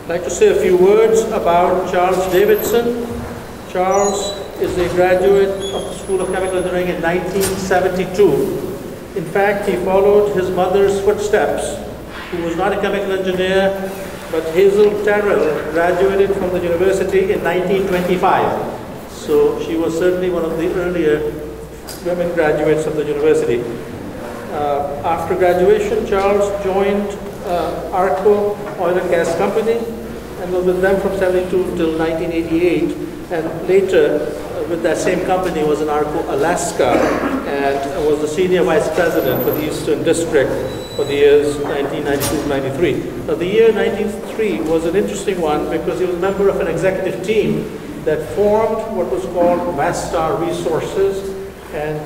I'd like to say a few words about Charles Davidson. Charles is a graduate of the School of Chemical Engineering in 1972. In fact, he followed his mother's footsteps, who was not a chemical engineer, but Hazel Terrell graduated from the university in 1925. So she was certainly one of the earlier women graduates of the university. After graduation, Charles joined ARCO Oil and Gas Company and was with them from 72 till 1988. And later, with that same company, was in ARCO Alaska and was the senior vice president for the Eastern District for the years 1992-93. Now, the year 1993 was an interesting one because he was a member of an executive team that formed what was called Vastar Resources, and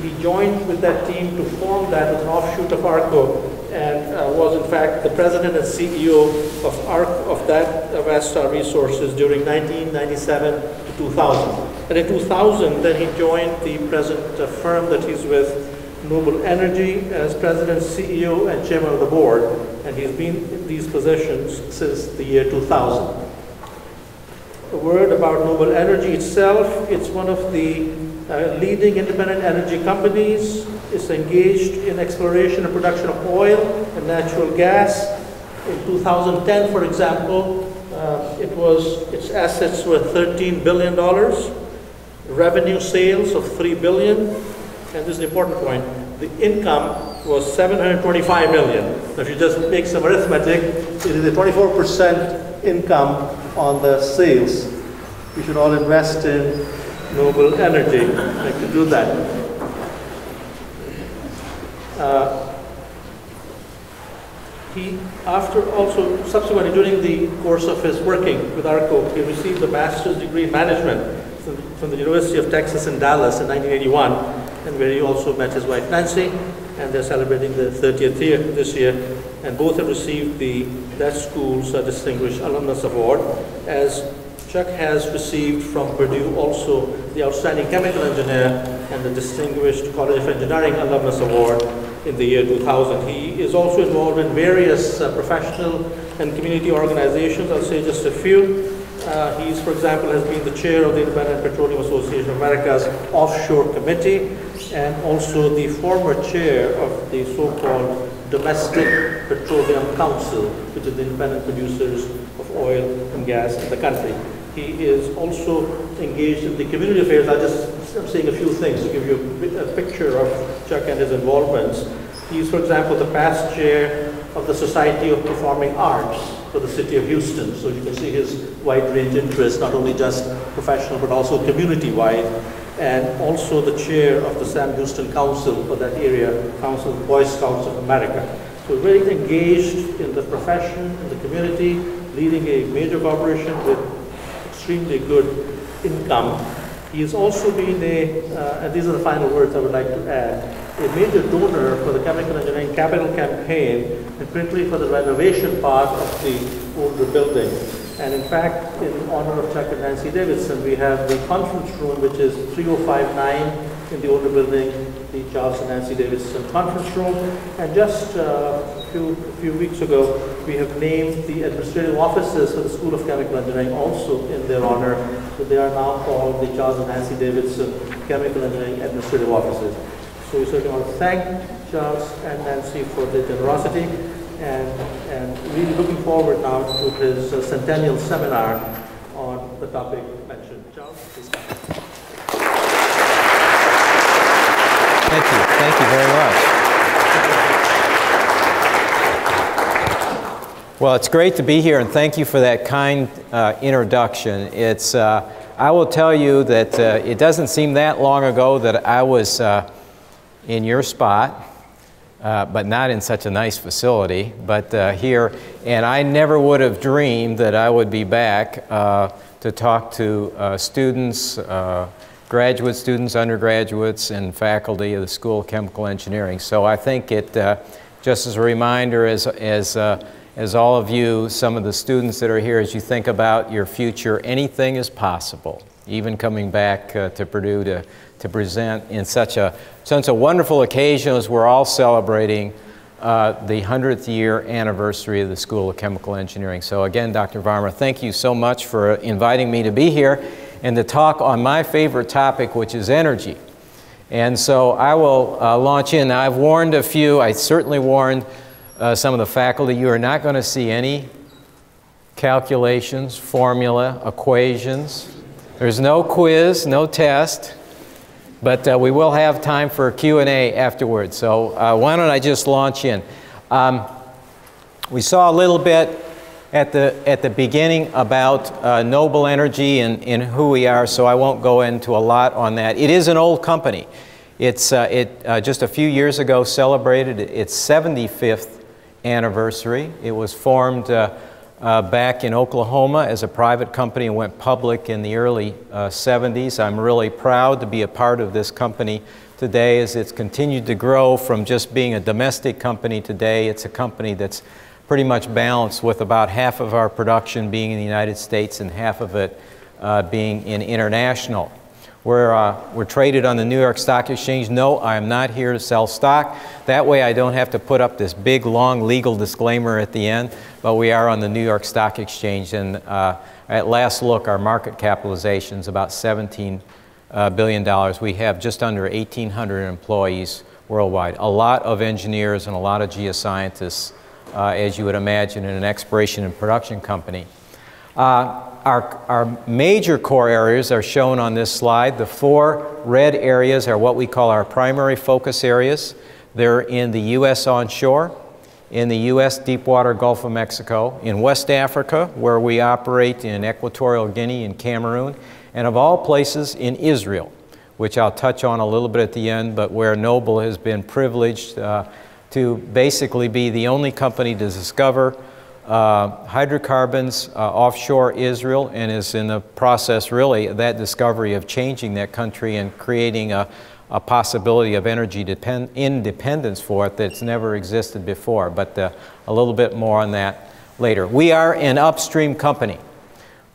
he joined with that team to form that as an offshoot of ARCO, and was in fact the president and CEO of that Vastar Resources during 1997 to 2000. And in 2000, then he joined the present firm that he's with, Noble Energy, as president, CEO, and chairman of the board, and he's been in these positions since the year 2000. A word about Noble Energy itself. It's one of the leading independent energy companies. It's engaged in exploration and production of oil and natural gas. In 2010, for example, its assets were $13 billion, revenue sales of $3 billion, and this is the important point, the income was $725 million. Now, if you just make some arithmetic, it is a 24% income on the sales. We should all invest in Noble Energy. I'd like to do that. Subsequently, during the course of his working with ARCO, he received a master's degree in management from the University of Texas in Dallas in 1981, and where he also met his wife Nancy, and they're celebrating the 30th year this year, and both have received that school's Distinguished Alumnus Award, as Chuck has received from Purdue also the Outstanding Chemical Engineer and the Distinguished College of Engineering Alumnus Award in the year 2000. He is also involved in various professional and community organizations. I'll say just a few. He's, for example, has been the chair of the Independent Petroleum Association of America's Offshore Committee, and also the former chair of the so-called Domestic Petroleum Council, which is the independent producers of oil and gas in the country. He is also engaged in the community affairs. I'm saying a few things to give you a picture of Chuck and his involvements. He's, for example, the past chair of the Society of Performing Arts for the city of Houston. So you can see his wide range interests, not only just professional, but also community-wide. And also the chair of the Sam Houston Council for that area, Council of Boy Scouts of America. So very engaged in the profession, in the community, leading a major corporation with extremely good income. He has also been and these are the final words I would like to add, a major donor for the Chemical Engineering Capital Campaign, and particularly for the renovation part of the older building. And in fact, in honor of Chuck and Nancy Davidson, we have the conference room, which is 3059 in the older building, the Charles and Nancy Davidson conference room. And just a few weeks ago, we have named the administrative offices for the School of Chemical Engineering also in their honor. So they are now called the Charles and Nancy Davidson Chemical Engineering Administrative Offices. So we certainly want to thank Charles and Nancy for their generosity, and really looking forward now to his Centennial seminar on the topic mentioned. Charles, please come. Thank you very much. Well, it's great to be here, and thank you for that kind introduction. I will tell you that it doesn't seem that long ago that I was in your spot, but not in such a nice facility, but here, and I never would have dreamed that I would be back to talk to students, graduate students, undergraduates, and faculty of the School of Chemical Engineering. So I think it, just as a reminder, as all of you, some of the students that are here, as you think about your future, anything is possible, even coming back to Purdue to present in such a wonderful occasion as we're all celebrating the 100th year anniversary of the School of Chemical Engineering. So again, Dr. Varma, thank you so much for inviting me to be here and to talk on my favorite topic, which is energy. And so I will launch in. Now, I've warned a few, I certainly warned some of the faculty, you are not going to see any calculations, formula, equations. There's no quiz, no test, but we will have time for Q&A afterwards. So why don't I just launch in. We saw a little bit at the beginning about Noble Energy and who we are, so I won't go into a lot on that. It is an old company. It's just a few years ago celebrated its 75th anniversary. It was formed back in Oklahoma as a private company and went public in the early 70s. I'm really proud to be a part of this company today as it's continued to grow from just being a domestic company today. It's a company that's pretty much balanced with about half of our production being in the United States and half of it being in international. We're traded on the New York Stock Exchange. No, I am not here to sell stock. That way I don't have to put up this big, long legal disclaimer at the end, but we are on the New York Stock Exchange, and at last look, our market capitalization is about $17 billion. We have just under 1,800 employees worldwide. A lot of engineers and a lot of geoscientists, as you would imagine, in an exploration and production company. Our major core areas are shown on this slide. The 4 red areas are what we call our primary focus areas. They're in the U.S. onshore, in the U.S. deepwater Gulf of Mexico, in West Africa, where we operate in Equatorial Guinea and Cameroon, and of all places in Israel, which I'll touch on a little bit at the end, but where Noble has been privileged to basically be the only company to discover hydrocarbons offshore Israel, and is in the process, really, that discovery of changing that country and creating a possibility of energy independence for it that's never existed before, but a little bit more on that later. We are an upstream company,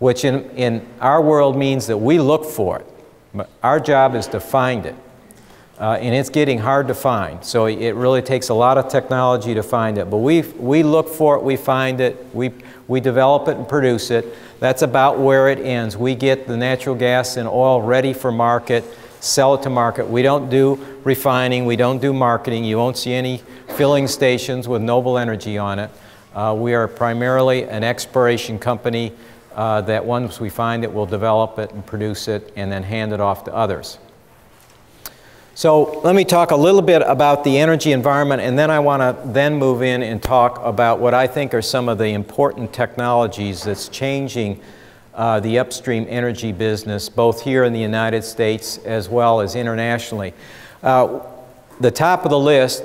which in our world means that we look for it. Our job is to find it. And it's getting hard to find, so it really takes a lot of technology to find it. But we look for it, we find it, we develop it and produce it. That's about where it ends. We get the natural gas and oil ready for market, sell it to market. We don't do refining, we don't do marketing. You won't see any filling stations with Noble Energy on it. We are primarily an exploration company that once we find it, we'll develop it and produce it and then hand it off to others. So let me talk a little bit about the energy environment, and then I want to then move in and talk about what I think are some of the important technologies that's changing the upstream energy business, both here in the United States as well as internationally. The top of the list,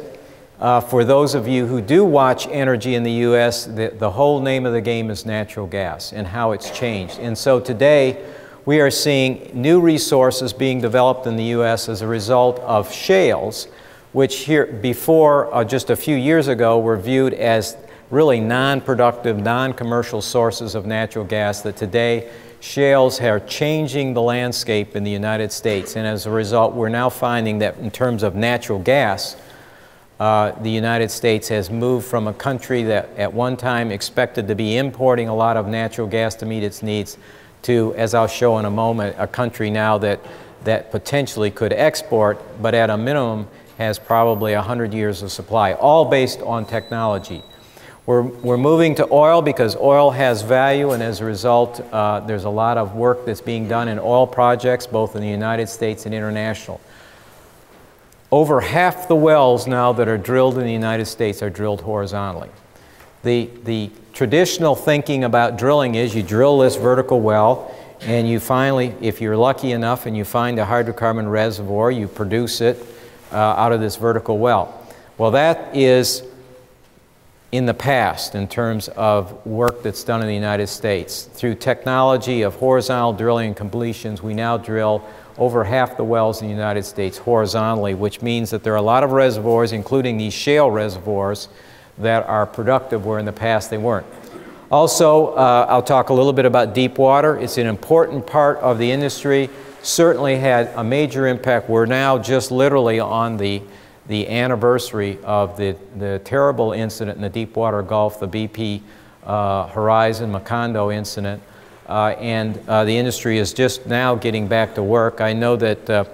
for those of you who do watch energy in the U.S., the whole name of the game is natural gas and how it's changed. And so today, we are seeing new resources being developed in the U.S. as a result of shales, which here before just a few years ago were viewed as really non-productive, non-commercial sources of natural gas, that today shales are changing the landscape in the United States. And as a result, we're now finding that in terms of natural gas, the United States has moved from a country that at one time expected to be importing a lot of natural gas to meet its needs to, as I'll show in a moment, a country now that potentially could export, but at a minimum has probably 100 years of supply, all based on technology. We're moving to oil because oil has value, and as a result, there's a lot of work that's being done in oil projects, both in the United States and international. Over half the wells now that are drilled in the United States are drilled horizontally. The traditional thinking about drilling is you drill this vertical well, and you finally, if you're lucky enough and you find a hydrocarbon reservoir, you produce it out of this vertical well. Well, that is in the past in terms of work that's done in the United States. Through technology of horizontal drilling and completions, we now drill over half the wells in the United States horizontally, which means that there are a lot of reservoirs, including these shale reservoirs, that are productive where in the past they weren't. Also, I'll talk a little bit about deep water. It's an important part of the industry, certainly had a major impact. We're now just literally on the the anniversary of the terrible incident in the Deepwater Gulf, the BP Horizon Macondo incident, and the industry is just now getting back to work. I know that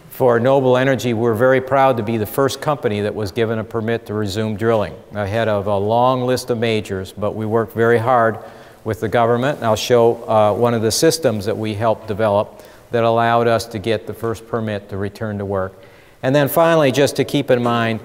for Noble Energy, we're very proud to be the first company that was given a permit to resume drilling, ahead of a long list of majors, but we worked very hard with the government, and I'll show one of the systems that we helped develop that allowed us to get the first permit to return to work. And then finally, just to keep in mind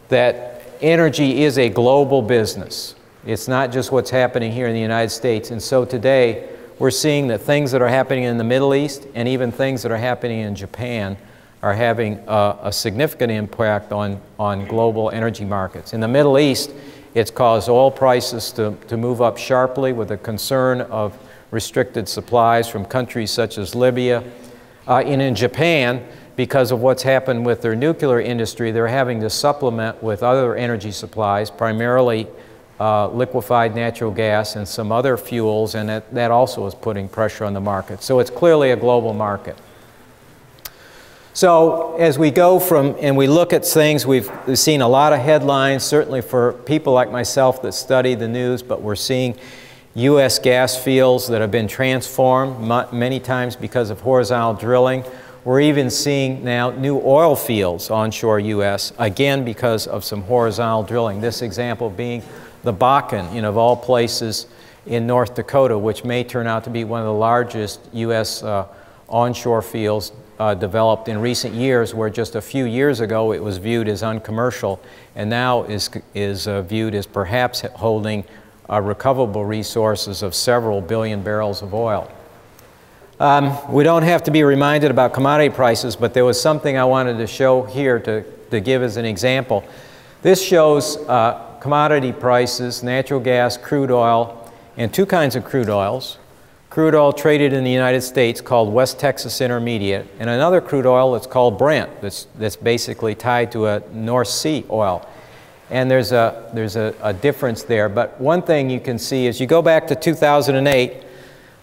that energy is a global business. It's not just what's happening here in the United States. And so today, we're seeing that things that are happening in the Middle East and even things that are happening in Japan are having a significant impact on global energy markets. In the Middle East, it's caused oil prices to move up sharply with a concern of restricted supplies from countries such as Libya. And in Japan, because of what's happened with their nuclear industry, they're having to supplement with other energy supplies, primarily liquefied natural gas and some other fuels, and that also is putting pressure on the market. So it's clearly a global market. So as we go from, and we look at things, we've seen a lot of headlines, certainly for people like myself that study the news, but we're seeing U.S. gas fields that have been transformed many times because of horizontal drilling. We're even seeing now new oil fields onshore U.S., again because of some horizontal drilling. This example being the Bakken, of all places in North Dakota, which may turn out to be one of the largest U.S. Onshore fields developed in recent years, where just a few years ago it was viewed as uncommercial, and now is viewed as perhaps holding recoverable resources of several billion barrels of oil. We don't have to be reminded about commodity prices, but there was something I wanted to show here to give as an example. This shows commodity prices, natural gas, crude oil, and two kinds of crude oils. Crude oil traded in the United States called West Texas Intermediate, and another crude oil that's called Brent, that's basically tied to a North Sea oil. And there's a difference there. But one thing you can see is you go back to 2008,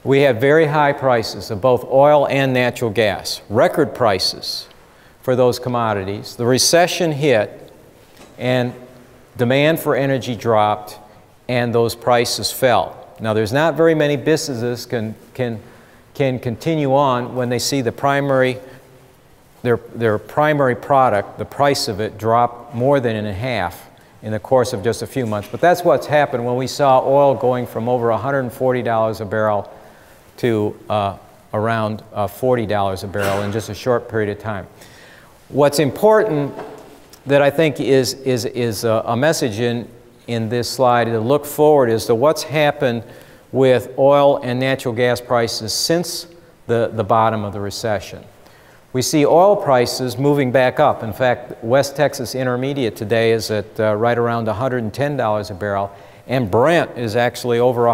we have very high prices of both oil and natural gas, record prices for those commodities. The recession hit, and demand for energy dropped, and those prices fell. Now, there's not very many businesses can continue on when they see their primary product, the price of it, drop more than in half in the course of just a few months. But that's what's happened when we saw oil going from over $140 a barrel to around $40 a barrel in just a short period of time. What's important that I think is a message in this slide to look forward is to what's happened with oil and natural gas prices since the bottom of the recession. We see oil prices moving back up. In fact, West Texas Intermediate today is at right around $110 a barrel, and Brent is actually over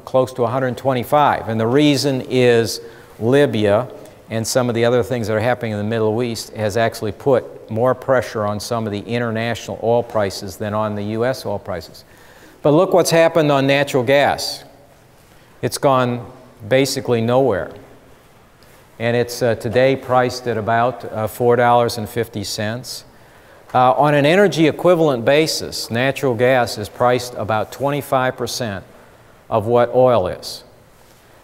close to 125. And the reason is Libya and some of the other things that are happening in the Middle East has actually put more pressure on some of the international oil prices than on the U.S. oil prices. But look what's happened on natural gas. It's gone basically nowhere. And it's today priced at about $4.50. On an energy equivalent basis, natural gas is priced about 25% of what oil is,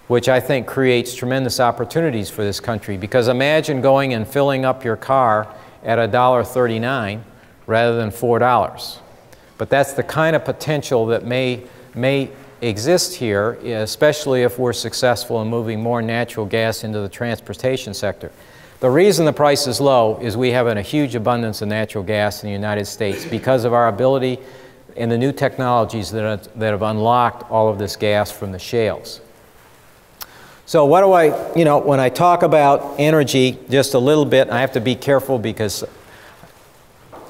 which I think creates tremendous opportunities for this country, because imagine going and filling up your car at $1.39 rather than $4. But that's the kind of potential that may exist here, especially if we're successful in moving more natural gas into the transportation sector. The reason the price is low is we have a huge abundance of natural gas in the United States because of our ability and the new technologies that have unlocked all of this gas from the shales. So what do I, when I talk about energy just a little bit, I have to be careful because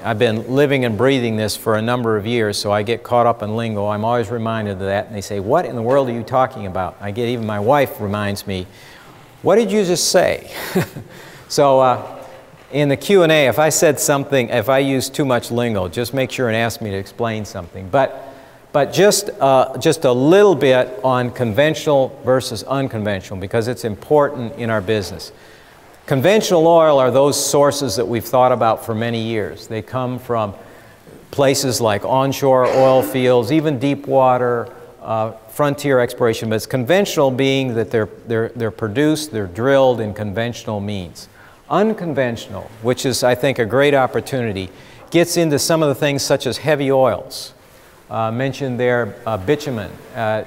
I've been living and breathing this for a number of years, so I get caught up in lingo. I'm always reminded of that, and they say, what in the world are you talking about? Even my wife reminds me, what did you just say? So in the Q&A, if I said something, if I used too much lingo, just make sure and ask me to explain something. But just a little bit on conventional versus unconventional, because it's important in our business. Conventional oil are those sources that we've thought about for many years. They come from places like onshore oil fields, even deep water, frontier exploration, but it's conventional being that they're produced, they're drilled in conventional means. Unconventional, which is, I think, a great opportunity, gets into some of the things such as heavy oils. Mentioned there bitumen,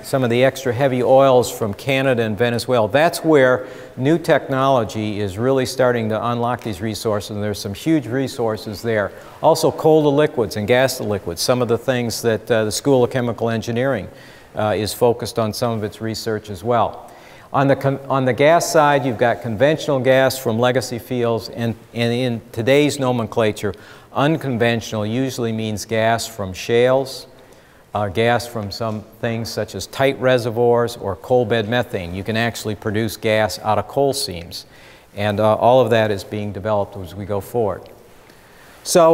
some of the extra heavy oils from Canada and Venezuela. That's where new technology is really starting to unlock these resources, and there's some huge resources there. Also coal to liquids and gas to liquids, some of the things that the School of Chemical Engineering is focused on some of its research as well. On the gas side, you've got conventional gas from legacy fields, and in today's nomenclature, unconventional usually means gas from shales, gas from some things such as tight reservoirs or coal bed methane. You can actually produce gas out of coal seams, and all of that is being developed as we go forward. So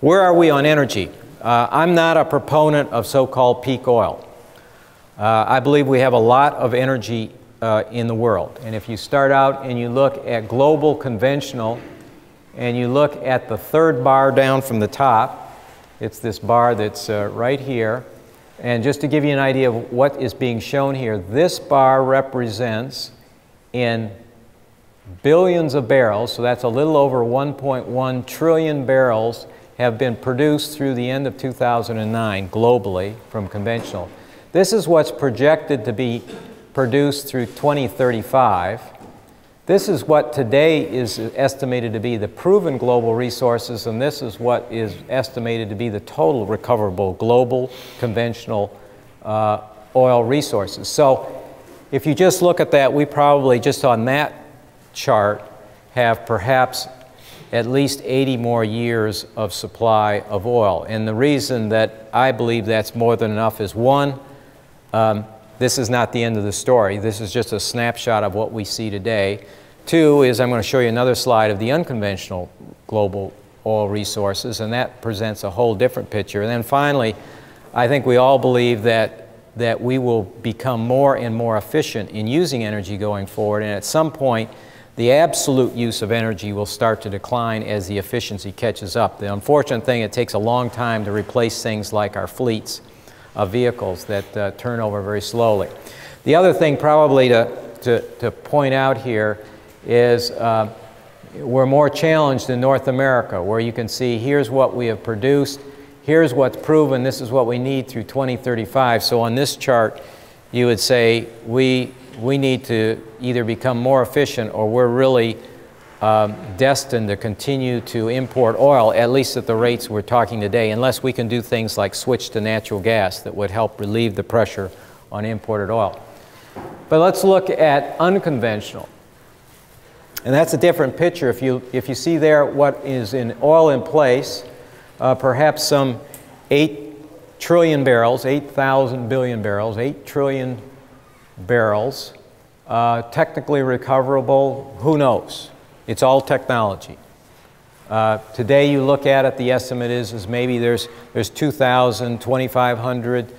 where are we on energy? I'm not a proponent of so-called peak oil. I believe we have a lot of energy in the world, and if you start out and you look at global conventional and you look at the third bar down from the top, it's this bar that's right here. And just to give you an idea of what is being shown here, this bar represents in billions of barrels, so that's a little over 1.1 trillion barrels have been produced through the end of 2009 globally from conventional. This is what's projected to be produced through 2035. This is what today is estimated to be the proven global resources, and this is what is estimated to be the total recoverable global conventional oil resources. So if you just look at that, we probably just on that chart have perhaps at least 80 more years of supply of oil. And the reason that I believe that's more than enough is one, this is not the end of the story. This is just a snapshot of what we see today. Two is I'm going to show you another slide of the unconventional global oil resources, and that presents a whole different picture. And then finally, I think we all believe that we will become more and more efficient in using energy going forward, and at some point, the absolute use of energy will start to decline as the efficiency catches up. The unfortunate thing, it takes a long time to replace things like our fleets of vehicles that turn over very slowly. The other thing probably to point out here is we're more challenged in North America, where you can see here's what we have produced, here's what's proven, this is what we need through 2035. So on this chart, you would say we need to either become more efficient or we're really destined to continue to import oil, at least at the rates we're talking today, unless we can do things like switch to natural gas that would help relieve the pressure on imported oil. But let's look at unconventional. And that's a different picture. If you see there what is in oil in place, perhaps some 8 trillion barrels, 8,000 billion barrels, 8 trillion barrels, technically recoverable, who knows? It's all technology. Today you look at it, the estimate is maybe there's 2,000, 2,500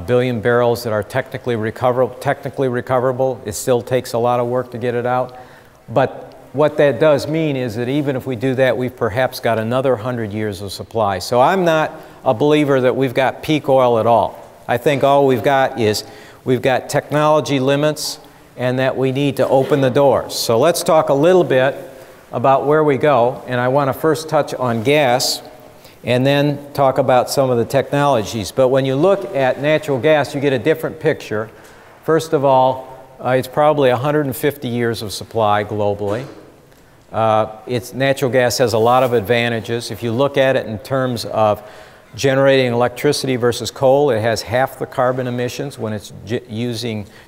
billion barrels that are technically recoverable. It still takes a lot of work to get it out. But what that does mean is that even if we do that, we've perhaps got another 100 years of supply. So I'm not a believer that we've got peak oil at all. I think all we've got is we've got technology limits and that we need to open the doors. So let's talk a little bit about where we go. And I want to first touch on gas and then talk about some of the technologies. But when you look at natural gas, you get a different picture. First of all, it's probably 150 years of supply globally. Natural gas has a lot of advantages. If you look at it in terms of generating electricity versus coal, it has half the carbon emissions when it's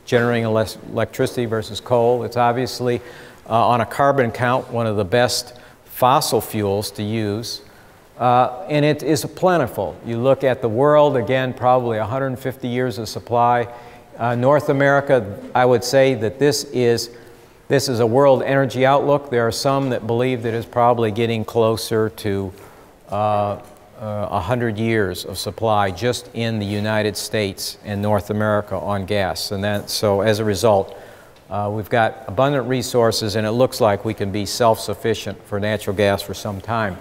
generating electricity versus coal. It's obviously, on a carbon count, one of the best fossil fuels to use. And it is plentiful. You look at the world, again, probably 150 years of supply. North America, I would say that this is a world energy outlook. There are some that believe that it's probably getting closer to 100 years of supply just in the United States and North America on gas. And so as a result, We've got abundant resources, and it looks like we can be self-sufficient for natural gas for some time.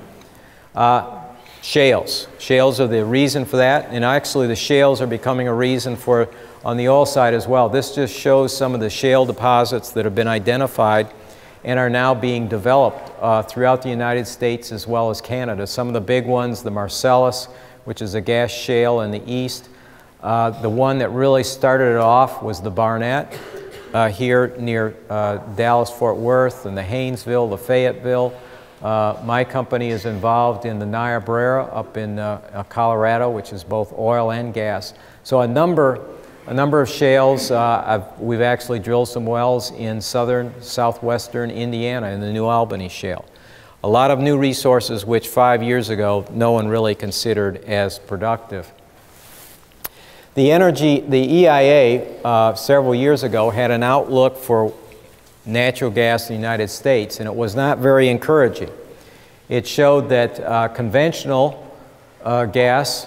Shales. Shales are the reason for that, and actually the shales are becoming a reason for on the oil side as well. This just shows some of the shale deposits that have been identified and are now being developed throughout the United States as well as Canada. Some of the big ones, the Marcellus, which is a gas shale in the east. The one that really started it off was the Barnett here near Dallas-Fort Worth, and the Haynesville, the Fayetteville. My company is involved in the Niobrara up in Colorado, which is both oil and gas. So a number of shales. We've actually drilled some wells in southwestern Indiana in the New Albany Shale. A lot of new resources which 5 years ago no one really considered as productive. The EIA several years ago had an outlook for natural gas in the United States, and it was not very encouraging. It showed that conventional gas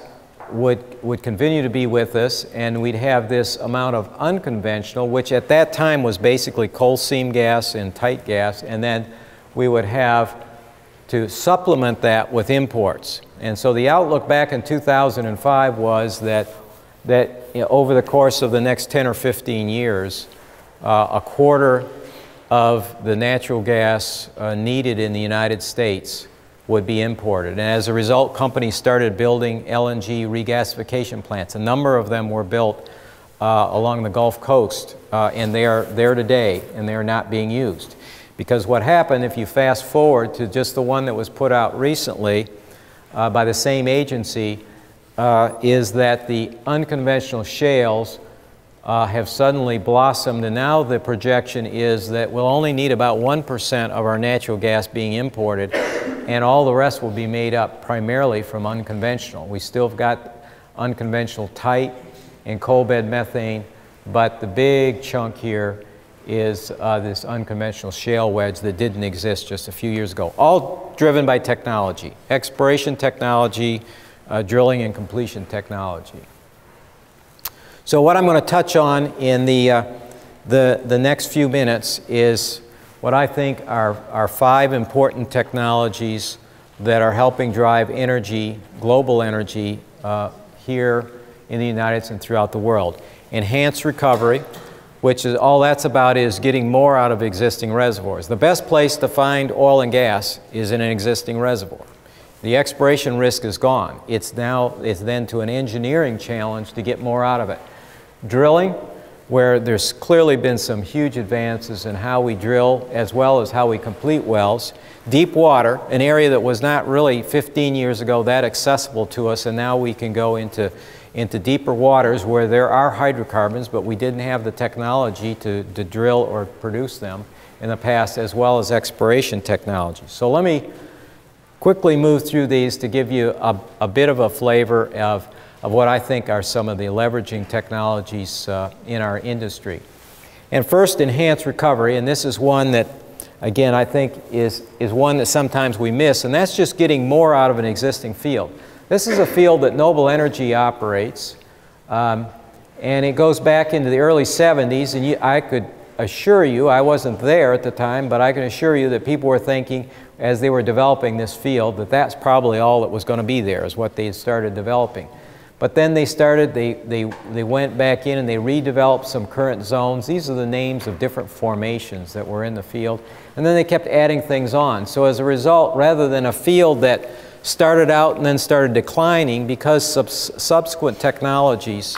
would continue to be with us, and we'd have this amount of unconventional, which at that time was basically coal seam gas and tight gas, and then we would have to supplement that with imports. And so the outlook back in 2005 was that over the course of the next 10 or 15 years, a quarter of the natural gas needed in the United States would be imported. And as a result, companies started building LNG regasification plants. A number of them were built along the Gulf Coast, and they are there today, and they are not being used. Because what happened, if you fast forward to just the one that was put out recently by the same agency, is that the unconventional shales have suddenly blossomed, and now the projection is that we'll only need about 1% of our natural gas being imported, and all the rest will be made up primarily from unconventional. We still have got unconventional tight and coal bed methane, but the big chunk here is this unconventional shale wedge that didn't exist just a few years ago. All driven by technology, exploration technology, drilling and completion technology. So what I'm going to touch on in the next few minutes is what I think are 5 important technologies that are helping drive energy, global energy, here in the United States and throughout the world. Enhanced recovery, which is all that's about is getting more out of existing reservoirs. The best place to find oil and gas is in an existing reservoir. The exploration risk is gone. It's then to an engineering challenge to get more out of it. Drilling, where there's clearly been some huge advances in how we drill as well as how we complete wells. Deep water, an area that was not really 15 years ago that accessible to us, and now we can go into deeper waters where there are hydrocarbons, but we didn't have the technology to drill or produce them in the past, as well as exploration technology. So let me quickly move through these to give you a bit of a flavor of what I think are some of the leveraging technologies in our industry. And first, enhanced recovery, and this is one that, again, I think is one that sometimes we miss, and that's just getting more out of an existing field. This is a field that Noble Energy operates, and it goes back into the early 70s, and I could assure you, I wasn't there at the time, but I can assure you that people were thinking as they were developing this field that that's probably all that was going to be there, is what they had started developing. But then they went back in and they redeveloped some current zones. These are the names of different formations that were in the field. And then they kept adding things on. So as a result, rather than a field that started out and then started declining, because subsequent technologies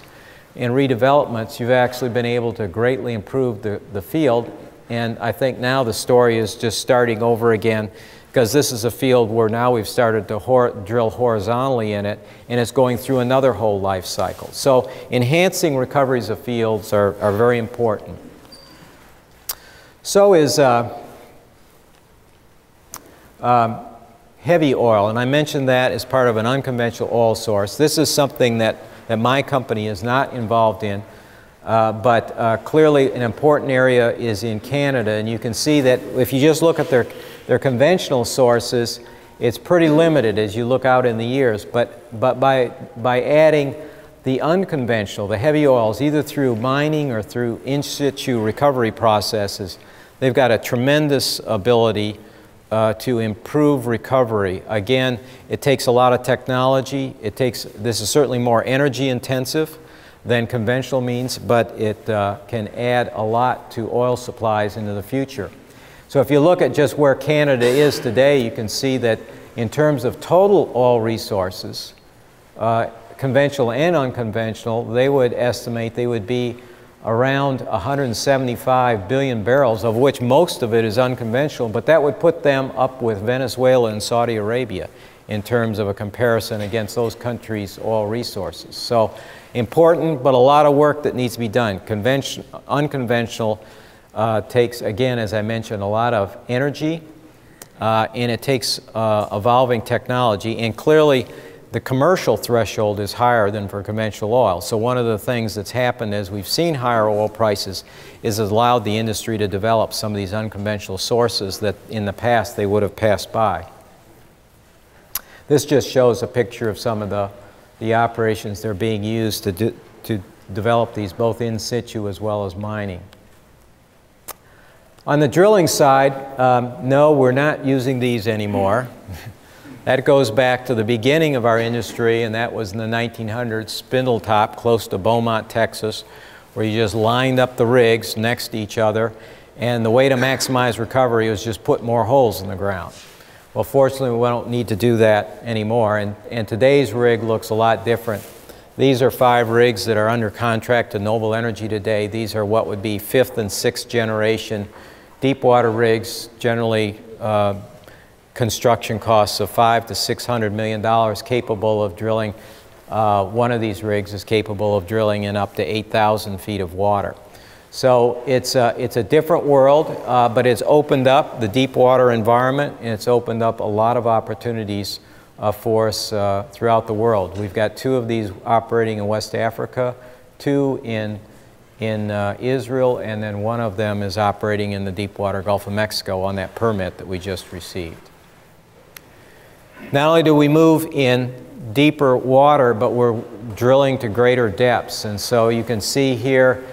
and redevelopments, you've actually been able to greatly improve the field. And I think now the story is just starting over again, because this is a field where now we've started to drill horizontally in it, and it's going through another whole life cycle. So enhancing recoveries of fields are very important. So is heavy oil, and I mentioned that as part of an unconventional oil source. This is something that my company is not involved in, but clearly an important area is in Canada, and you can see that if you just look at their conventional sources, it's pretty limited as you look out in the years, but by adding the unconventional, the heavy oils, either through mining or through in situ recovery processes, they've got a tremendous ability to improve recovery. Again, it takes a lot of technology. This is certainly more energy intensive than conventional means, but it can add a lot to oil supplies into the future. So if you look at just where Canada is today, you can see that in terms of total oil resources, conventional and unconventional, they would estimate they would be around 175 billion barrels, of which most of it is unconventional, but that would put them up with Venezuela and Saudi Arabia in terms of a comparison against those countries' oil resources. So important, but a lot of work that needs to be done. Unconventional takes, again, as I mentioned, a lot of energy, and it takes evolving technology, and clearly the commercial threshold is higher than for conventional oil. So one of the things that's happened as we've seen higher oil prices is it's allowed the industry to develop some of these unconventional sources that in the past they would have passed by. This just shows a picture of some of the operations that are being used to develop these, both in situ as well as mining. On the drilling side, no, we're not using these anymore. That goes back to the beginning of our industry, and that was in the 1900s, spindle top, close to Beaumont, Texas, where you just lined up the rigs next to each other, and the way to maximize recovery was just put more holes in the ground. Well, fortunately, we don't need to do that anymore, and today's rig looks a lot different. These are 5 rigs that are under contract to Noble Energy today. These are what would be 5th and 6th generation deep water rigs, generally construction costs of $500 to $600 million, capable of drilling. One of these rigs is capable of drilling in up to 8,000 feet of water. So it's a different world, but it's opened up the deep water environment, and it's opened up a lot of opportunities for us throughout the world. We've got 2 of these operating in West Africa, 2 in Israel, and then 1 of them is operating in the deep water Gulf of Mexico on that permit that we just received. Not only do we move in deeper water, but we're drilling to greater depths. And so you can see here,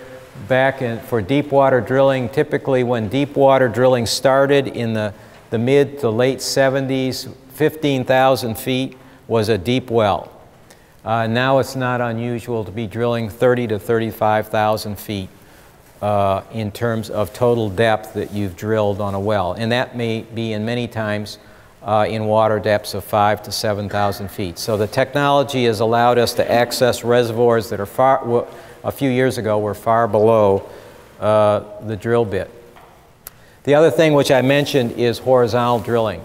for deep water drilling, typically when deep water drilling started in the mid to late 70s, 15,000 feet was a deep well. Now it's not unusual to be drilling 30 to 35,000 feet in terms of total depth that you've drilled on a well. And that may be in many times in water depths of 5,000 to 7,000 feet. So the technology has allowed us to access reservoirs that are a few years ago were far below the drill bit. The other thing which I mentioned is horizontal drilling.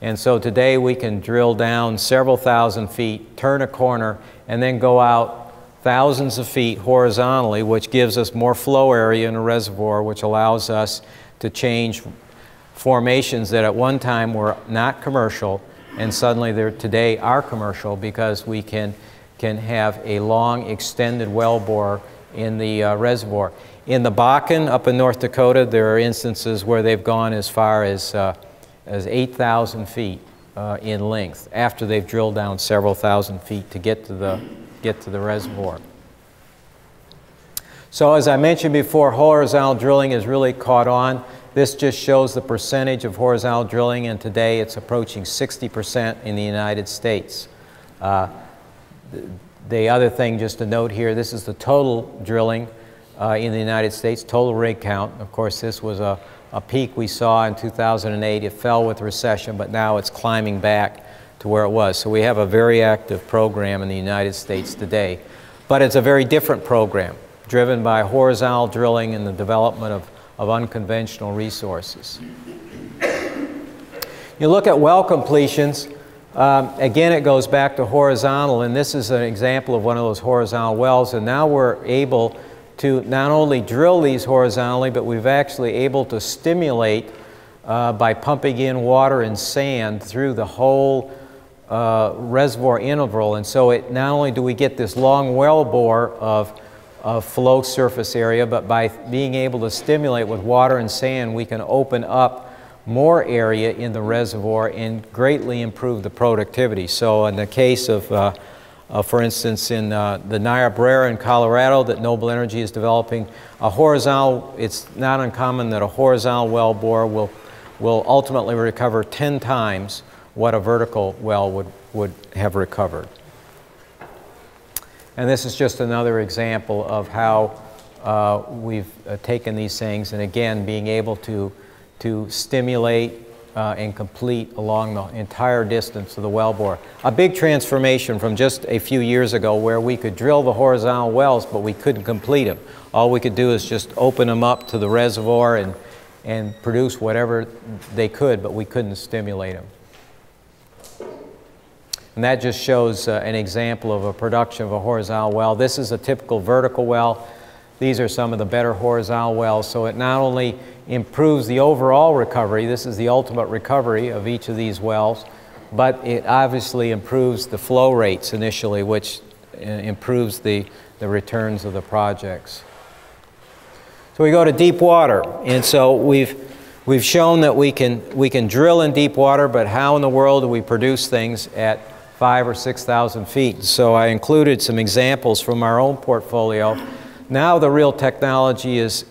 And so today we can drill down several thousand feet, turn a corner, and then go out thousands of feet horizontally, which gives us more flow area in a reservoir, which allows us to change formations that at one time were not commercial, and suddenly today are commercial because we can have a long extended wellbore in the reservoir. In the Bakken up in North Dakota, there are instances where they've gone as far as 8,000 feet in length after they've drilled down several thousand feet to get to the reservoir. So as I mentioned before, horizontal drilling has really caught on. This just shows the percentage of horizontal drilling, and today it's approaching 60% in the United States. The other thing just to note here, this is the total drilling in the United States, total rig count. Of course, this was a peak we saw in 2008. It fell with recession, but now it's climbing back to where it was. So we have a very active program in the United States today. But it's a very different program, driven by horizontal drilling and the development of unconventional resources. You look at well completions, again it goes back to horizontal, and this is an example of one of those horizontal wells, and now we're able to not only drill these horizontally, but we've actually able to stimulate by pumping in water and sand through the whole reservoir interval. And so not only do we get this long well bore of flow surface area, but by being able to stimulate with water and sand, we can open up more area in the reservoir and greatly improve the productivity. So in the case of For instance, in the Niobrara in Colorado that Noble Energy is developing, a horizontal, it's not uncommon that a horizontal well bore will ultimately recover 10 times what a vertical well would have recovered. And this is just another example of how we've taken these things, and again, being able to stimulate and complete along the entire distance of the wellbore. A big transformation from just a few years ago where we could drill the horizontal wells, but we couldn't complete them. All we could do is just open them up to the reservoir and produce whatever they could, but we couldn't stimulate them. And that just shows an example of a production of a horizontal well. This is a typical vertical well. These are some of the better horizontal wells. So it not only improves the overall recovery, this is the ultimate recovery of each of these wells, but it obviously improves the flow rates initially, which improves the returns of the projects. So we go to deep water, and so we've shown that we can drill in deep water, but how in the world do we produce things at 5,000 or 6,000 feet? So I included some examples from our own portfolio. Now the real technology is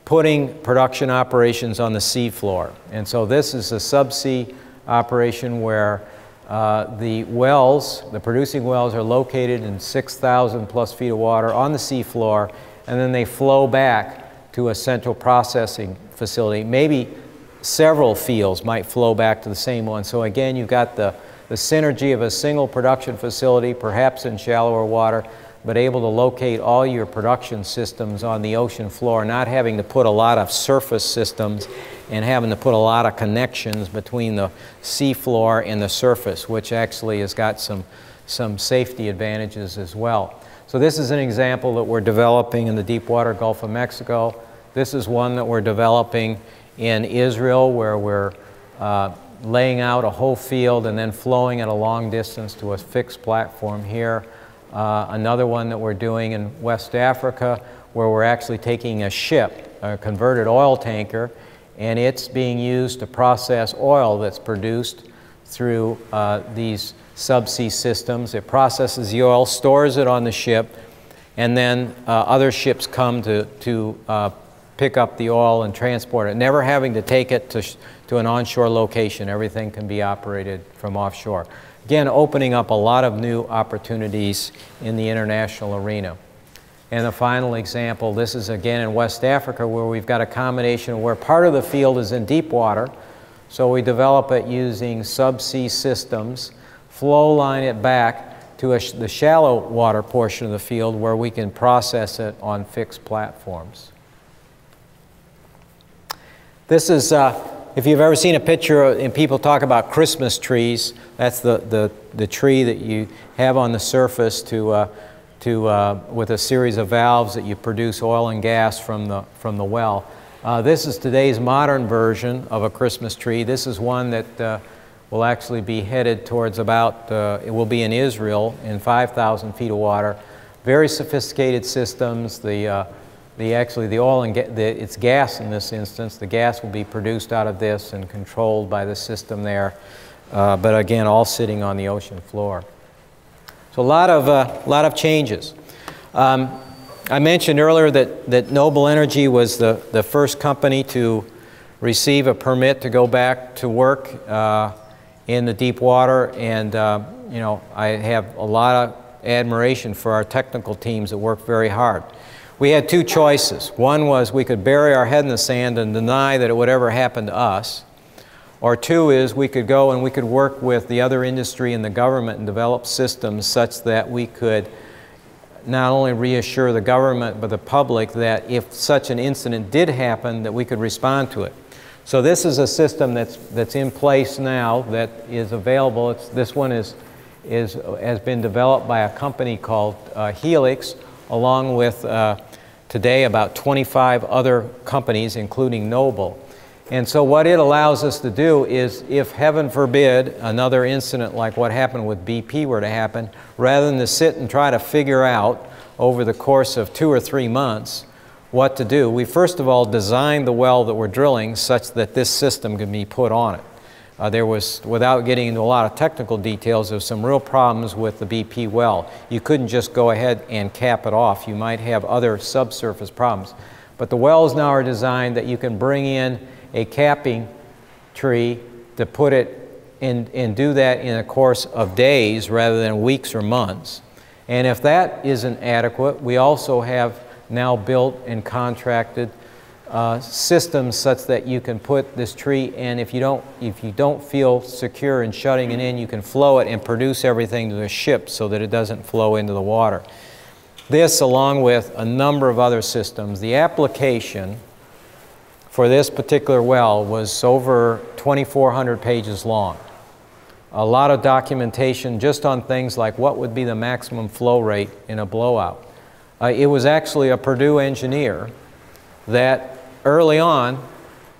putting production operations on the sea floor. And so this is a subsea operation where the wells, the producing wells, are located in 6,000 plus feet of water on the sea floor, and then they flow back to a central processing facility. Maybe several fields might flow back to the same one. So again, you've got the synergy of a single production facility, perhaps in shallower water, but able to locate all your production systems on the ocean floor, not having to put a lot of surface systems and having to put a lot of connections between the sea floor and the surface, which actually has got some safety advantages as well. So this is an example that we're developing in the deep water Gulf of Mexico. This is one that we're developing in Israel, where we're laying out a whole field and then flowing it a long distance to a fixed platform here. Another one that we're doing in West Africa, where we're actually taking a ship, a converted oil tanker, and it's being used to process oil that's produced through these subsea systems. It processes the oil, stores it on the ship, and then other ships come to pick up the oil and transport it, never having to take it to an onshore location. Everything can be operated from offshore. Again, opening up a lot of new opportunities in the international arena. And the final example, this is again in West Africa, where we've got a combination where part of the field is in deep water, so we develop it using subsea systems, flow line it back to the shallow water portion of the field where we can process it on fixed platforms. This is, if you've ever seen a picture, and people talk about Christmas trees, that's the tree that you have on the surface with a series of valves that you produce oil and gas from the well. This is today's modern version of a Christmas tree. This is one that will actually be headed towards about, it will be in Israel in 5,000 feet of water. Very sophisticated systems. Actually the oil and it's gas in this instance. The gas will be produced out of this and controlled by the system there. But again, all sitting on the ocean floor. So a lot of changes. I mentioned earlier that Noble Energy was the first company to receive a permit to go back to work in the deep water, and you know, I have a lot of admiration for our technical teams that work very hard. We had two choices. One was we could bury our head in the sand and deny that it would ever happen to us. Or two is we could go and we could work with the other industry and the government and develop systems such that we could not only reassure the government but the public that if such an incident did happen, that we could respond to it. So this is a system that's in place now that is available. This one has been developed by a company called Helix, along with today about 25 other companies, including Noble. And so what it allows us to do is, if heaven forbid another incident like what happened with BP were to happen, rather than to sit and try to figure out over the course of 2 or 3 months what to do, we first of all designed the well that we're drilling such that this system can be put on it. There was, without getting into a lot of technical details, there was some real problems with the BP well. You couldn't just go ahead and cap it off. You might have other subsurface problems. But the wells now are designed that you can bring in a capping tree to put it in, and do that in a course of days rather than weeks or months. And if that isn't adequate, we also have now built and contracted systems such that you can put this tree in. If you don't feel secure in shutting it in, you can flow it and produce everything to the ship so that it doesn't flow into the water. This, along with a number of other systems, the application for this particular well was over 2,400 pages long. A lot of documentation just on things like what would be the maximum flow rate in a blowout. It was actually a Purdue engineer that early on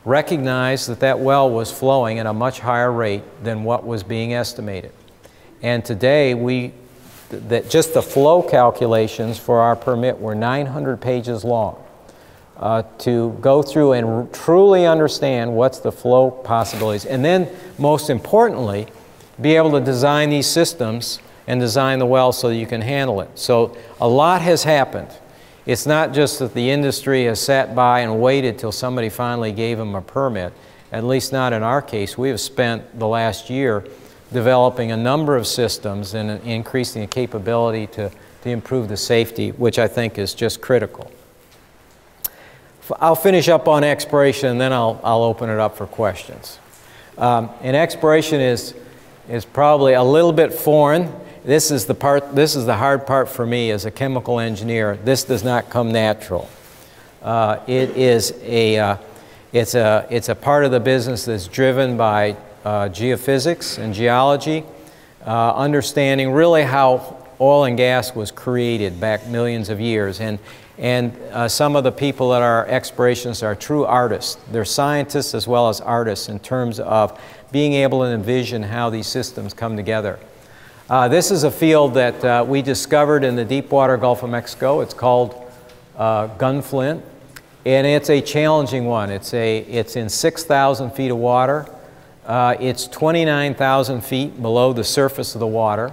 recognized that that well was flowing at a much higher rate than what was being estimated. And today, just the flow calculations for our permit were 900 pages long to go through and truly understand what's the flow possibilities. And then, most importantly, be able to design these systems and design the well so that you can handle it. So a lot has happened. It's not just that the industry has sat by and waited till somebody finally gave them a permit, at least not in our case. We have spent the last year developing a number of systems and increasing the capability to improve the safety, which I think is just critical. I'll finish up on exploration and then I'll open it up for questions. And exploration is probably a little bit foreign. This is the hard part for me as a chemical engineer. This does not come natural. It's a part of the business that's driven by geophysics and geology, understanding really how oil and gas was created back millions of years. And some of the people that are explorationists are true artists. They're scientists as well as artists in terms of being able to envision how these systems come together. This is a field that we discovered in the deepwater Gulf of Mexico. It's called Gunflint, and it's a challenging one. It's in 6,000 feet of water. It's 29,000 feet below the surface of the water.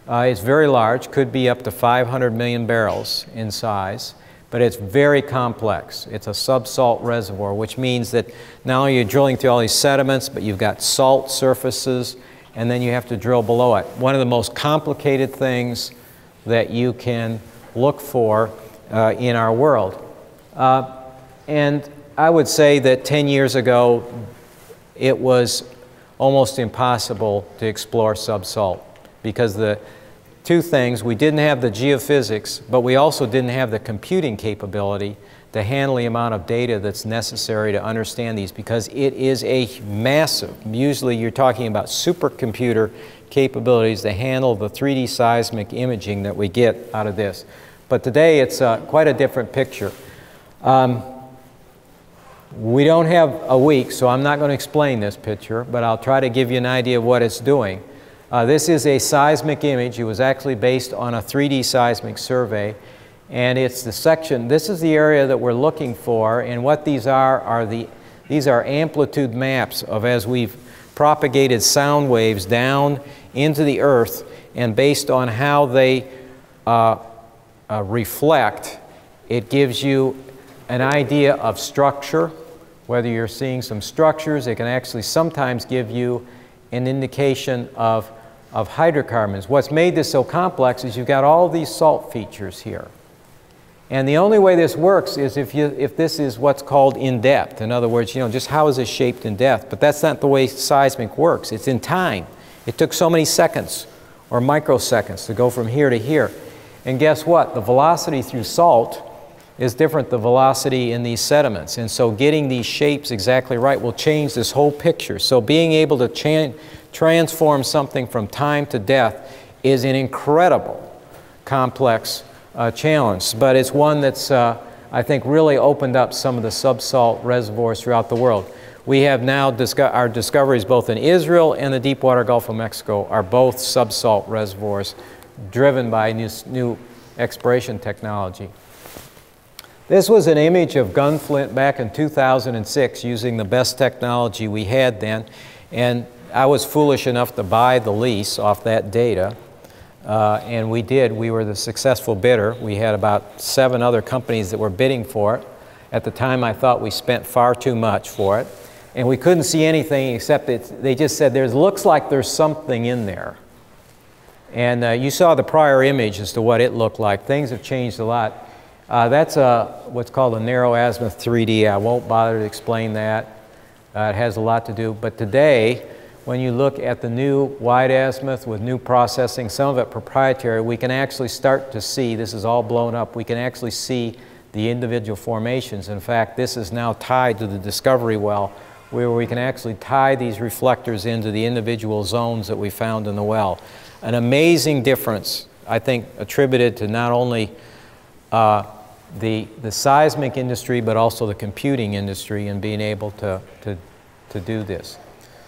It's very large, could be up to 500 million barrels in size, but it's very complex. It's a subsalt reservoir, which means that not only are you drilling through all these sediments, but you've got salt surfaces, and then you have to drill below it. One of the most complicated things that you can look for in our world. And I would say that 10 years ago, it was almost impossible to explore subsalt because the two things, we didn't have the geophysics, but we also didn't have the computing capability to handle the amount of data that's necessary to understand these, because it is a massive, usually you're talking about supercomputer capabilities to handle the 3D seismic imaging that we get out of this. But today it's quite a different picture. We don't have a week, so I'm not going to explain this picture, but I'll try to give you an idea of what it's doing. This is a seismic image. It was actually based on a 3D seismic survey. And it's the section, this is the area that we're looking for, and what these are these are amplitude maps of as we've propagated sound waves down into the earth, and based on how they reflect, it gives you an idea of structure, whether you're seeing some structures. It can actually sometimes give you an indication of hydrocarbons. What's made this so complex is you've got all these salt features here. And the only way this works is if this is what's called in depth. In other words, just how is it shaped in depth? But that's not the way seismic works. It's in time. It took so many seconds or microseconds to go from here to here. And guess what? The velocity through salt is different than the velocity in these sediments. And so getting these shapes exactly right will change this whole picture. So being able to transform something from time to depth is an incredible complex challenge, but it's one that's, I think, really opened up some of the subsalt reservoirs throughout the world. We have now, our discoveries both in Israel and the deepwater Gulf of Mexico are both subsalt reservoirs driven by new exploration technology. This was an image of Gunflint back in 2006 using the best technology we had then. And I was foolish enough to buy the lease off that data, and we did. We were the successful bidder. We had about 7 other companies that were bidding for it. At the time, I thought we spent far too much for it, and we couldn't see anything except that they just said, looks like there's something in there. And you saw the prior image as to what it looked like. Things have changed a lot. That's what's called a narrow azimuth 3D. I won't bother to explain that. It has a lot to do. But today, when you look at the new wide azimuth with new processing, some of it proprietary, we can actually start to see, this is all blown up, we can actually see the individual formations. In fact, this is now tied to the discovery well, where we can actually tie these reflectors into the individual zones that we found in the well. An amazing difference, I think, attributed to not only the seismic industry, but also the computing industry in being able to do this.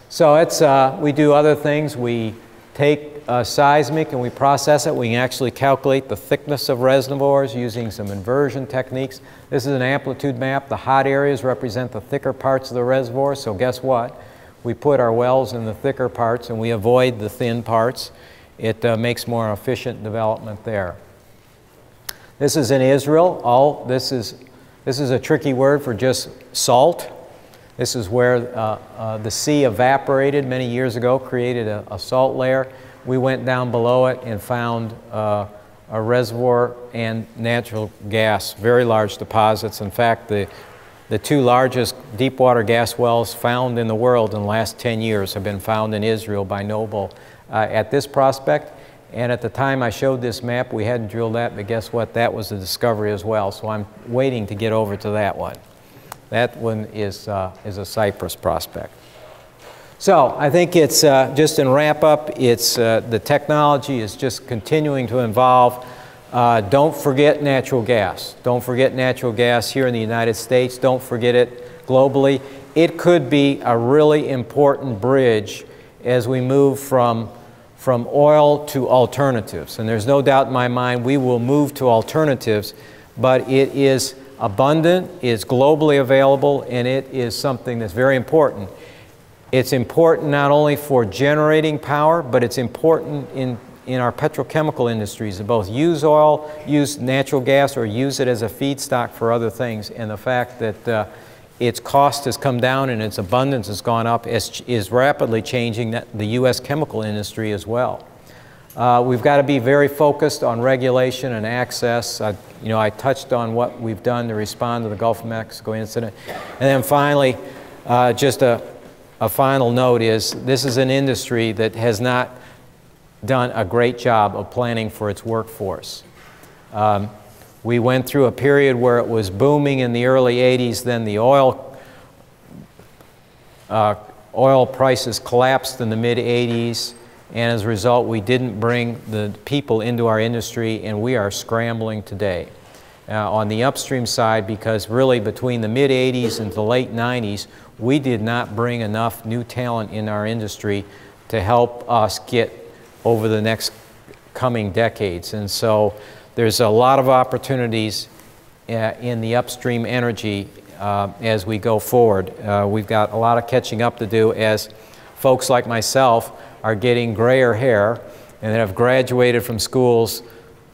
So it's, we do other things. We take seismic and we process it. We can actually calculate the thickness of reservoirs using some inversion techniques. This is an amplitude map. The hot areas represent the thicker parts of the reservoir. So guess what? We put our wells in the thicker parts and we avoid the thin parts. It makes more efficient development there. This is in Israel. This is a tricky word for just salt. This is where the sea evaporated many years ago, created a salt layer. We went down below it and found a reservoir and natural gas, very large deposits. In fact, the 2 largest deep water gas wells found in the world in the last 10 years have been found in Israel by Noble at this prospect. And at the time I showed this map, we hadn't drilled that, but guess what? That was a discovery as well. So I'm waiting to get over to that one. That one is a Cyprus prospect. So I think it's, just in wrap up, it's, the technology is just continuing to evolve. Don't forget natural gas. Don't forget natural gas here in the United States. Don't forget it globally. It could be a really important bridge as we move from oil to alternatives. And there's no doubt in my mind we will move to alternatives, but it is abundant, it's globally available, and it is something that's very important. It's important not only for generating power, but it's important in our petrochemical industries to both use oil, use natural gas, or use it as a feedstock for other things. And the fact that its cost has come down and its abundance has gone up is rapidly changing the U.S. chemical industry as well. We've got to be very focused on regulation and access. I touched on what we've done to respond to the Gulf of Mexico incident. And then finally, just a final note is this is an industry that has not done a great job of planning for its workforce. We went through a period where it was booming in the early 80s, then the oil prices collapsed in the mid-80s, and as a result we didn't bring the people into our industry, and we are scrambling today. On the upstream side, because really between the mid-80s and the late 90s, we did not bring enough new talent in our industry to help us get over the next coming decades. And so there's a lot of opportunities in the upstream energy as we go forward. We've got a lot of catching up to do as folks like myself are getting grayer hair and that have graduated from schools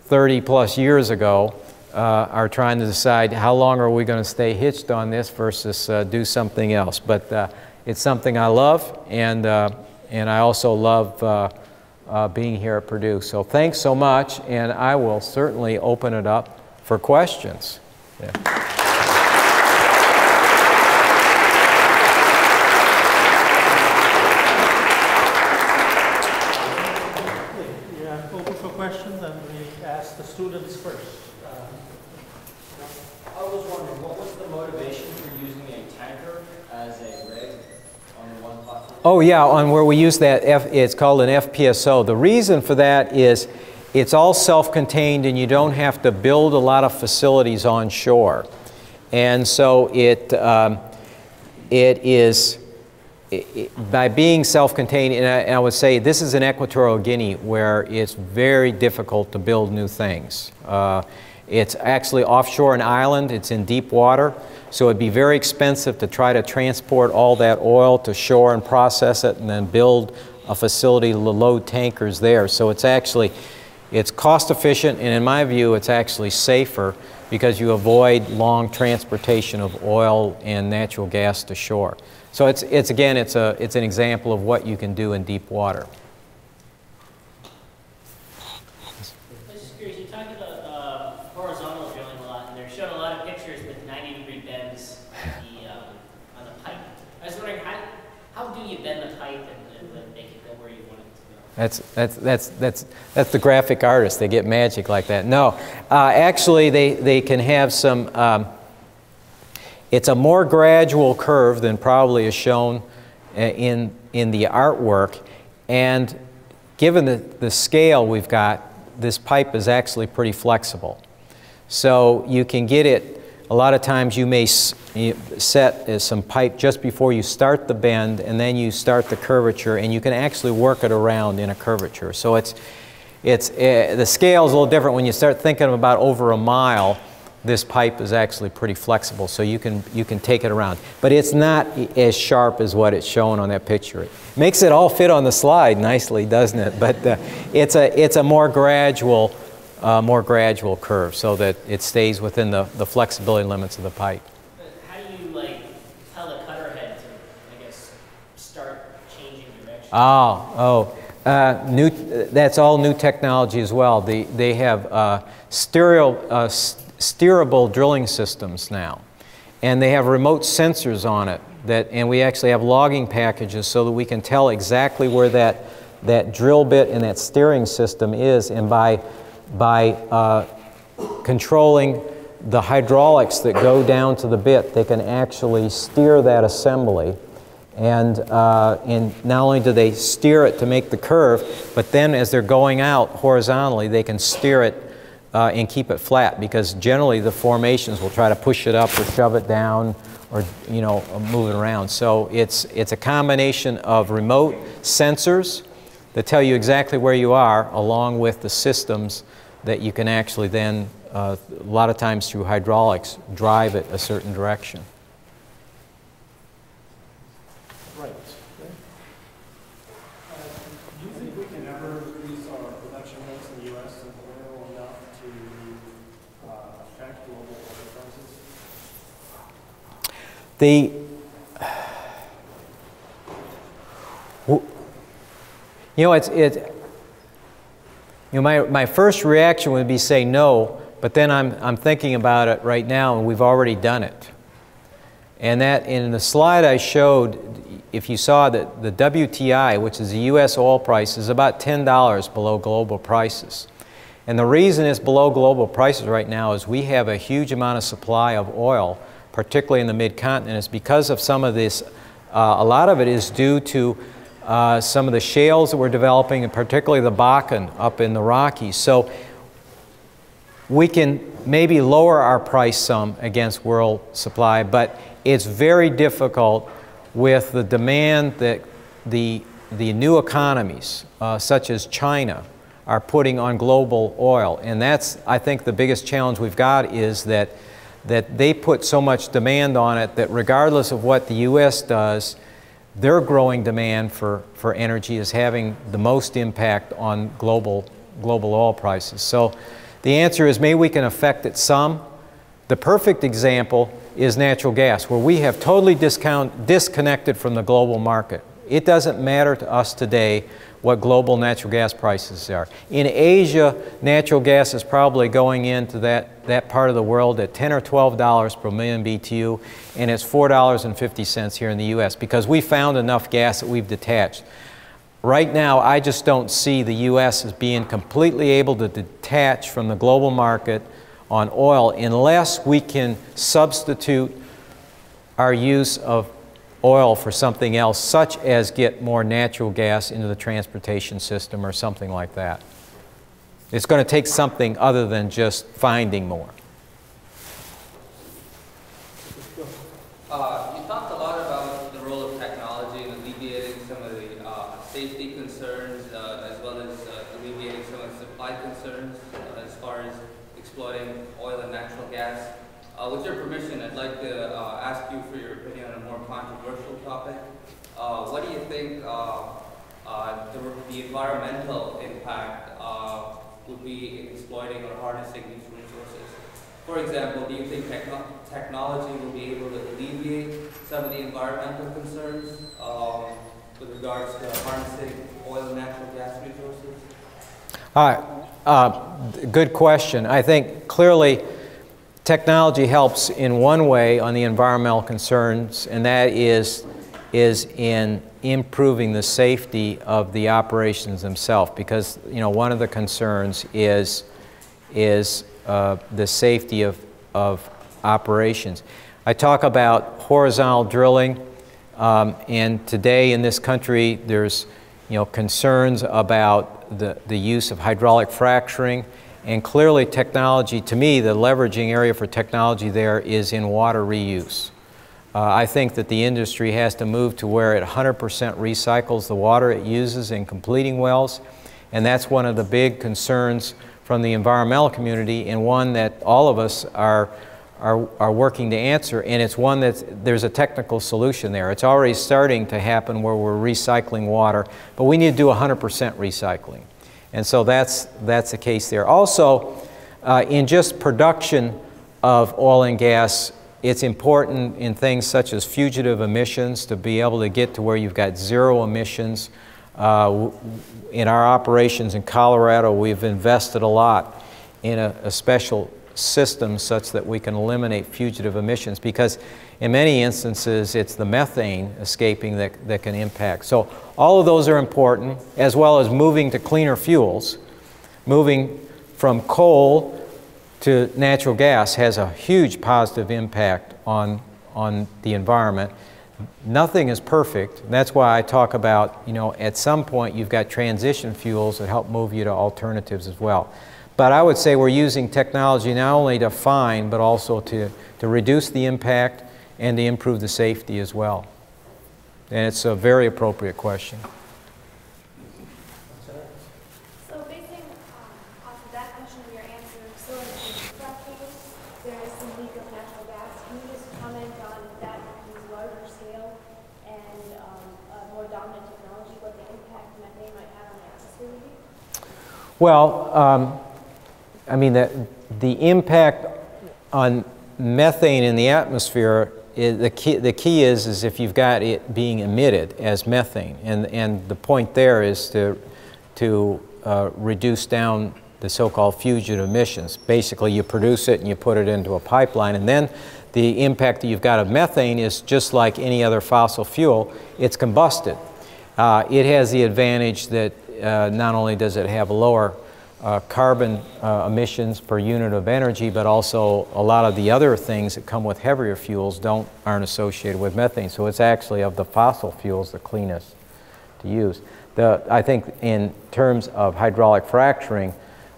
30 plus years ago are trying to decide how long are we going to stay hitched on this versus do something else. But it's something I love, and I also love being here at Purdue. So thanks so much, and I will certainly open it up for questions. Yeah. Open for questions, and we ask the students first. I was wondering, what was the motivation for using a tanker as a rig on the one platform? Oh yeah, on where we use that, it's called an FPSO. The reason for that is it's all self-contained and you don't have to build a lot of facilities on shore. And so by being self-contained, and I would say this is in Equatorial Guinea where it's very difficult to build new things. It's actually offshore an island. It's in deep water. So it'd be very expensive to try to transport all that oil to shore and process it and then build a facility to load tankers there. So it's actually, it's cost efficient, and in my view, it's actually safer because you avoid long transportation of oil and natural gas to shore. So it's an example of what you can do in deep water. I was just curious, you talked about horizontal drilling a lot, and they're showing a lot of pictures with 90-degree bends on the pipe. I was wondering, how do you bend the pipe and make it go where you want it to go? That's the graphic artist. They get magic like that. No, actually they can have some, it's a more gradual curve than probably is shown in the artwork, and given the scale we've got, this pipe is actually pretty flexible. So you can get it, a lot of times you may set some pipe just before you start the bend, and then you start the curvature, and you can actually work it around in a curvature. So the scale is a little different. When you start thinking about over a mile, this pipe is actually pretty flexible, so you can take it around. But it's not as sharp as what it's shown on that picture. It makes it all fit on the slide nicely, doesn't it? But it's a more gradual curve, so that it stays within the flexibility limits of the pipe. But how do you tell the cutter head to, I guess, start changing direction? That's all new technology as well. They have steerable drilling systems now, and they have remote sensors on it and we actually have logging packages so that we can tell exactly where that drill bit and that steering system is, and by controlling the hydraulics that go down to the bit, they can actually steer that assembly. And not only do they steer it to make the curve, but then as they're going out horizontally, they can steer it and keep it flat, because generally the formations will try to push it up or shove it down or move it around. So it's a combination of remote sensors that tell you exactly where you are, along with the systems that you can actually then, a lot of times through hydraulics, drive it a certain direction. Right. Do you think we can ever increase our production rates in the U.S. of oil enough to affect global oil prices? My first reaction would be say no, but then I'm thinking about it right now, and we've already done it. And that, in the slide I showed, if you saw that the WTI, which is the U.S. oil price, is about $10 below global prices. And the reason it's below global prices right now is we have a huge amount of supply of oil, particularly in the mid-continent. It's because of some of this, a lot of it is due to some of the shales that we're developing, and particularly the Bakken up in the Rockies. So we can maybe lower our price some against world supply, but it's very difficult with the demand that the new economies, such as China, are putting on global oil. And that's, I think, the biggest challenge we've got, is that they put so much demand on it that regardless of what the U.S. does, their growing demand for energy is having the most impact on global oil prices. So the answer is maybe we can affect it some. The perfect example is natural gas, where we have totally disconnected from the global market. It doesn't matter to us today what global natural gas prices are. In Asia, natural gas is probably going into that part of the world at $10 or $12 per million BTU, and it's $4.50 here in the U.S. because we found enough gas that we've detached. Right now, I just don't see the U.S. as being completely able to detach from the global market on oil unless we can substitute our use of oil for something else, such as get more natural gas into the transportation system or something like that. It's going to take something other than just finding more. You talked a lot about the role of technology in alleviating some of the safety concerns, as well as alleviating some of the supply concerns as far as exploiting oil and natural gas. With your permission, I'd like to ask you for your opinion on a more controversial topic. What do you think the environmental impact would be in exploiting or harnessing these resources? For example, do you think technology will be able to alleviate some of the environmental concerns with regards to harnessing oil and natural gas resources? Good question. I think clearly technology helps in one way on the environmental concerns, and that is in improving the safety of the operations themselves, because one of the concerns is the safety of operations. I talk about horizontal drilling, and today in this country there's concerns about the use of hydraulic fracturing, and clearly technology, to me, the leveraging area for technology there is in water reuse. I think that the industry has to move to where it 100% recycles the water it uses in completing wells, and that's one of the big concerns from the environmental community, and one that all of us are working to answer, and it's one that there's a technical solution there. It's already starting to happen where we're recycling water, but we need to do 100% recycling. And so that's the case there. Also, in just production of oil and gas, it's important in things such as fugitive emissions to be able to get to where you've got zero emissions. In our operations in Colorado, we've invested a lot in a special system such that we can eliminate fugitive emissions, because in many instances it's the methane escaping that can impact. So all of those are important, as well as moving to cleaner fuels. Moving from coal to natural gas has a huge positive impact on the environment. Nothing is perfect. That's why I talk about, at some point you've got transition fuels that help move you to alternatives as well. But I would say we're using technology not only to find, but also to reduce the impact and to improve the safety as well. And it's a very appropriate question. So basing off of that question and your answer, so in the frac case, there is some leak of natural gas. Can you just comment on if that becomes larger scale and more dominant technology, what the impact methane might have on the atmosphere would be? Well, I mean, the impact on methane in the atmosphere, the key is if you've got it being emitted as methane, and the point there is to reduce down the so-called fugitive emissions. Basically, you produce it and you put it into a pipeline, and then the impact that you've got of methane is just like any other fossil fuel. It's combusted. It has the advantage that not only does it have lower carbon emissions per unit of energy, but also a lot of the other things that come with heavier fuels aren't associated with methane. So it's actually, of the fossil fuels, the cleanest to use. I think in terms of hydraulic fracturing,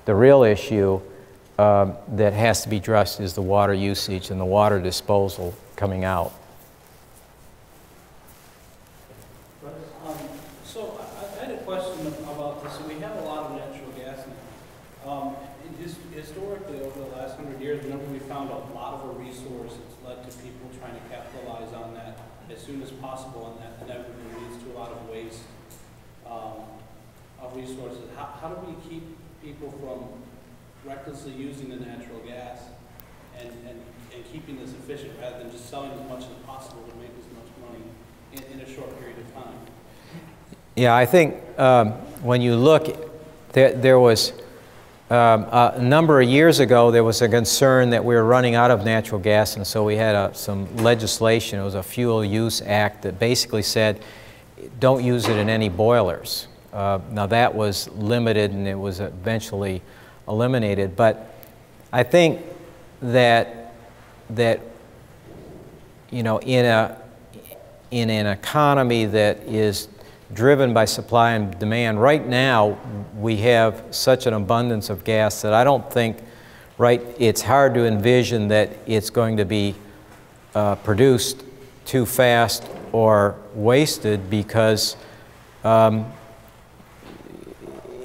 the real issue that has to be addressed is the water usage and the water disposal coming out. So I had a question about this. We have a lot of natural gas now. Historically, over the last 100 years, whenever we found a lot of a resource, it's led to people trying to capitalize on that as soon as possible, and that inevitably leads to a lot of waste of resources. How do we keep people from recklessly using the natural gas and keeping this efficient rather than just selling as much as possible to make as much money in a short period of time? Yeah, I think when you look, there was a number of years ago, there was a concern that we were running out of natural gas, and so we had some legislation. It was a Fuel Use Act that basically said, don't use it in any boilers. Now that was limited, and it was eventually eliminated. But I think that in an economy that is driven by supply and demand, right now we have such an abundance of gas that I don't think, it's hard to envision that it's going to be produced too fast or wasted, because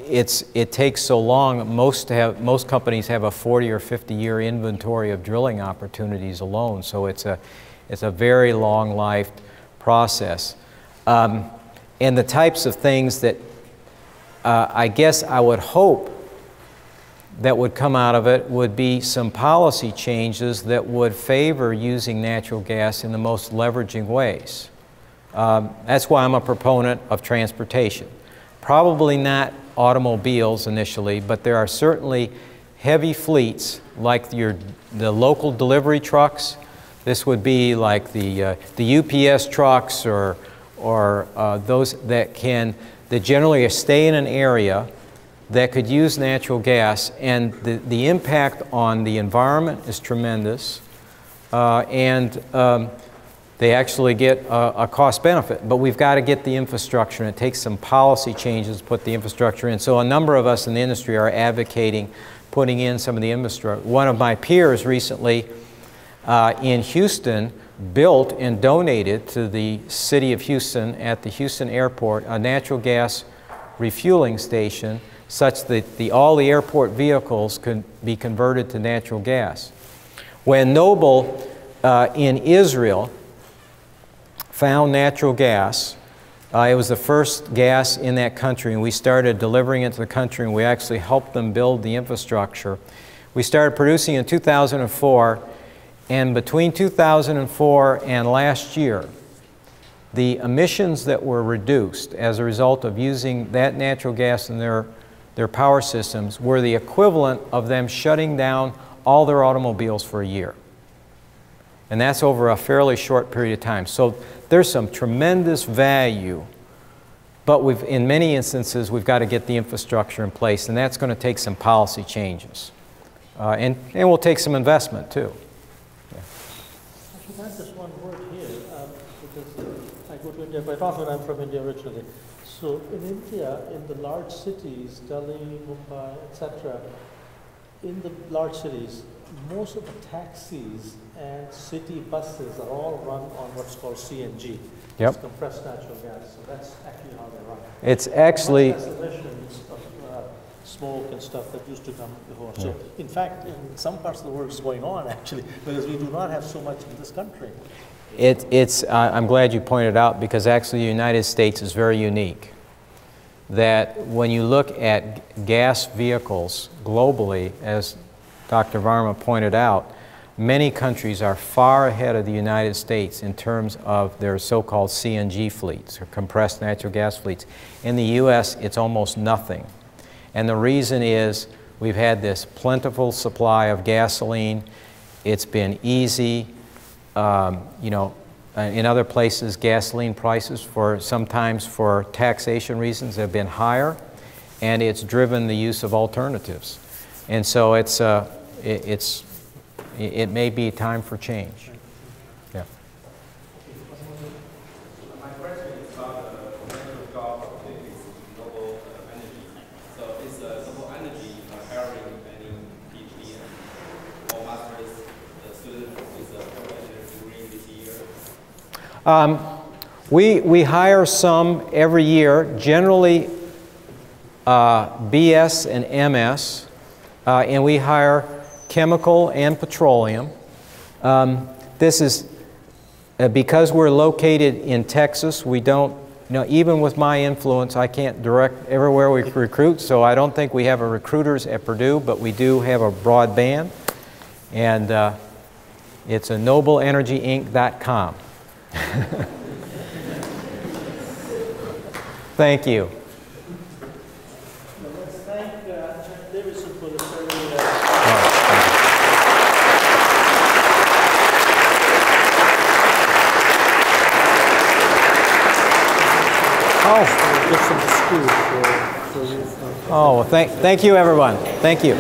it takes so long. Most companies have a 40 or 50-year inventory of drilling opportunities alone, so it's a very long-lived process. And the types of things that I guess I would hope that would come out of it would be some policy changes that would favor using natural gas in the most leveraging ways. That's why I'm a proponent of transportation. Probably not automobiles initially, but there are certainly heavy fleets like the local delivery trucks. This would be like the UPS trucks or those that generally stay in an area that could use natural gas, and the impact on the environment is tremendous, and they actually get a cost benefit. But we've got to get the infrastructure, and it takes some policy changes to put the infrastructure in. So a number of us in the industry are advocating putting in some of the infrastructure. One of my peers recently in Houston built and donated to the city of Houston at the Houston airport a natural gas refueling station such that all the airport vehicles could be converted to natural gas. When Noble in Israel found natural gas, it was the first gas in that country, and we started delivering it to the country, and we actually helped them build the infrastructure. We started producing in 2004, and between 2004 and last year, the emissions that were reduced as a result of using that natural gas in their power systems were the equivalent of them shutting down all their automobiles for a year. And that's over a fairly short period of time. So there's some tremendous value, but in many instances, we've got to get the infrastructure in place, and that's going to take some policy changes. And will take some investment, too. Yeah. I should add just one word here, because I go to India quite often. I'm from India originally. So in India, in the large cities, Delhi, Mumbai, etc., in the large cities, most of the taxis and city buses are all run on what's called CNG. Yep. It's compressed natural gas. So that's actually how they run. It's actually much less emissions of smoke and stuff that used to come before. Yeah. So in fact, in some parts of the world, it's going on actually, because we do not have so much in this country. I'm glad you pointed out, because actually the United States is very unique. That when you look at gas vehicles globally, as Dr. Varma pointed out, many countries are far ahead of the United States in terms of their so-called CNG fleets, or compressed natural gas fleets. In the U.S., it's almost nothing. And the reason is we've had this plentiful supply of gasoline. It's been easy. You know, in other places, gasoline prices sometimes for taxation reasons have been higher, and it's driven the use of alternatives. And so it may be time for change. Yeah. My question is about the potential job opportunities in global energy. So is global energy hiring any PhD or master's student with a global energy degree this year? We hire some every year, generally BS and MS, and we hire chemical and petroleum. This is because we're located in Texas. We don't, even with my influence, I can't direct everywhere we recruit, so I don't think we have a recruiters at Purdue, but we do have a broad band, and it's a nobleenergyinc.com. Thank you. Let's thank Davidson for the survey. Oh, well, thank you, everyone. Thank you.